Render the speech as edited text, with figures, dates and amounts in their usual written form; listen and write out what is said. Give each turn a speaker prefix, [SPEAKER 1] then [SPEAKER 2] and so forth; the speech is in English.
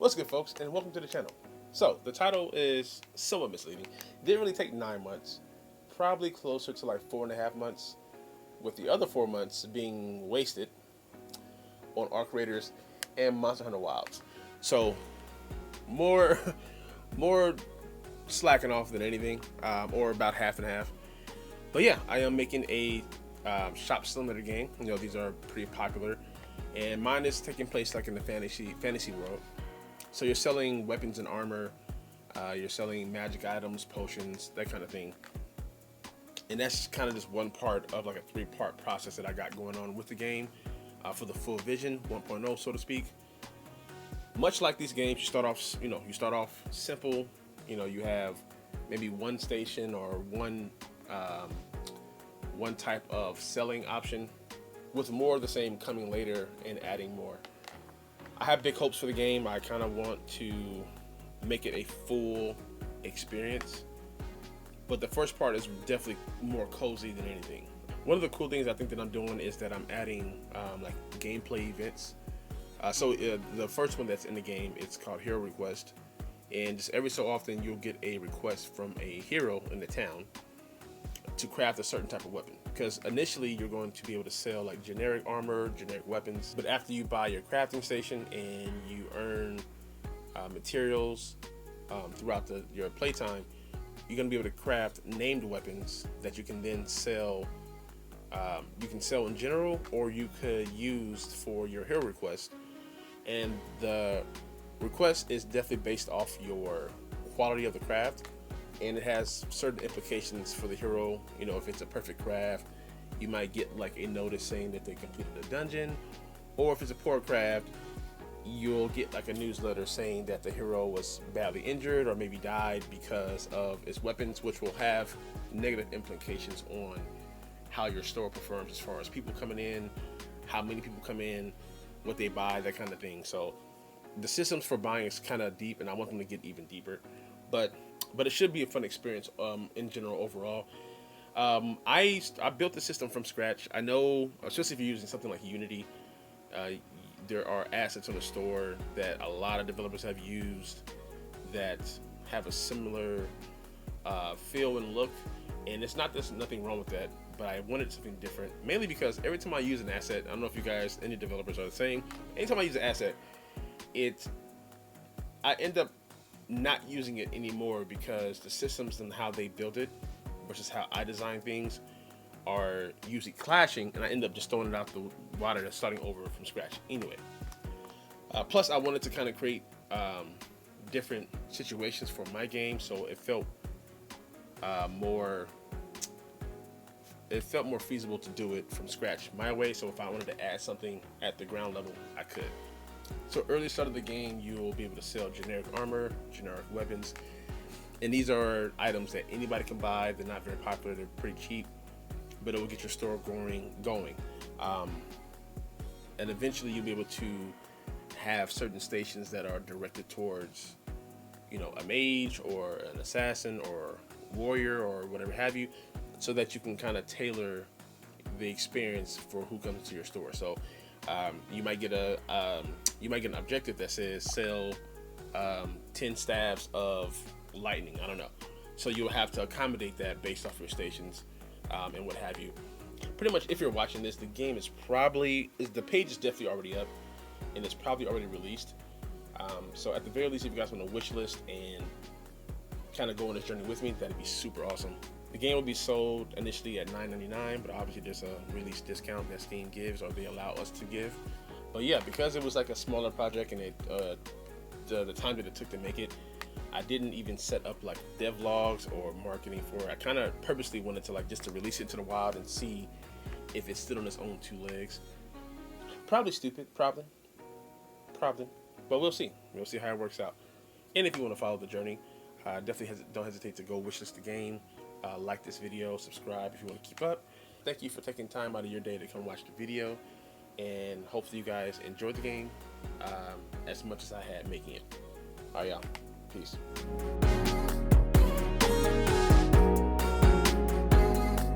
[SPEAKER 1] What's good, folks, and welcome to the channel. So, the title is somewhat misleading. It didn't really take 9 months, probably closer to like 4.5 months, with the other 4 months being wasted on Arc Raiders and Monster Hunter Wilds. So, more, more slacking off than anything, or about half and half. But yeah, I am making a shop simulator game. You know, these are pretty popular, and mine is taking place like in the fantasy world. So you're selling weapons and armor, you're selling magic items, potions, that kind of thing. And that's kind of just one part of like a 3-part process that I got going on with the game for the full vision 1.0, so to speak. Much like these games, you start off simple. You know, you have maybe one station or one type of selling option, with more of the same coming later and adding more. I have big hopes for the game. I kind of want to make it a full experience, but the first part is definitely more cozy than anything. One of the cool things I think that I'm doing is that I'm adding like gameplay events. The first one that's in the game, it's called Hero Request, and just every so often you'll get a request from a hero in the town to craft a certain type of weapon. Because initially you're going to be able to sell like generic armor, generic weapons, but after you buy your crafting station and you earn materials throughout your playtime, you're going to be able to craft named weapons that you can then sell. You can sell in general, or you could use for your hero request. And the request is definitely based off your quality of the craft, and it has certain implications for the hero. You know, if it's a perfect craft, you might get like a notice saying that they completed a dungeon, or if it's a poor craft, you'll get like a newsletter saying that the hero was badly injured or maybe died because of its weapons, which will have negative implications on how your store performs as far as people coming in, how many people come in, what they buy, that kind of thing. So the systems for buying is kind of deep, and I want them to get even deeper, but it should be a fun experience in general overall. I built the system from scratch. I know, especially if you're using something like Unity, there are assets on the store that a lot of developers have used that have a similar feel and look, and there's nothing wrong with that, but I wanted something different, mainly because every time I use an asset, I don't know if you guys, any developers are the same, anytime I use an asset, I end up not using it anymore because the systems and how they built it versus how I design things are usually clashing, and I end up just throwing it out the water and starting over from scratch anyway. Plus, I wanted to kind of create different situations for my game, so it felt more feasible to do it from scratch my way. So if I wanted to add something at the ground level, I could. So early start of the game, you'll be able to sell generic armor, generic weapons, and these are items that anybody can buy. They're not very popular, they're pretty cheap, but it will get your store going. And eventually you'll be able to have certain stations that are directed towards, you know, a mage or an assassin or warrior or whatever have you, so that you can kind of tailor the experience for who comes to your store. So you might get an objective that says sell 10 staves of lightning. I don't know. So you'll have to accommodate that based off your stations and what have you. Pretty much, if you're watching this, the game is the page is definitely already up, and it's probably already released. So at the very least, if you guys want to wish list and kind of go on this journey with me, that'd be super awesome. The game will be sold initially at $9.99, but obviously there's a release discount that Steam gives, or they allow us to give. But yeah, because it was like a smaller project and the time that it took to make it, I didn't even set up like devlogs or marketing for it. I kind of purposely wanted to just to release it to the wild and see if it stood on its own 2 legs. Probably stupid, probably, but we'll see. We'll see how it works out. And if you want to follow the journey, definitely don't hesitate to go wishlist the game. Like this video, subscribe if you want to keep up. Thank you for taking time out of your day to come watch the video, and hopefully you guys enjoyed the game as much as I had making it. All right, y'all. Peace.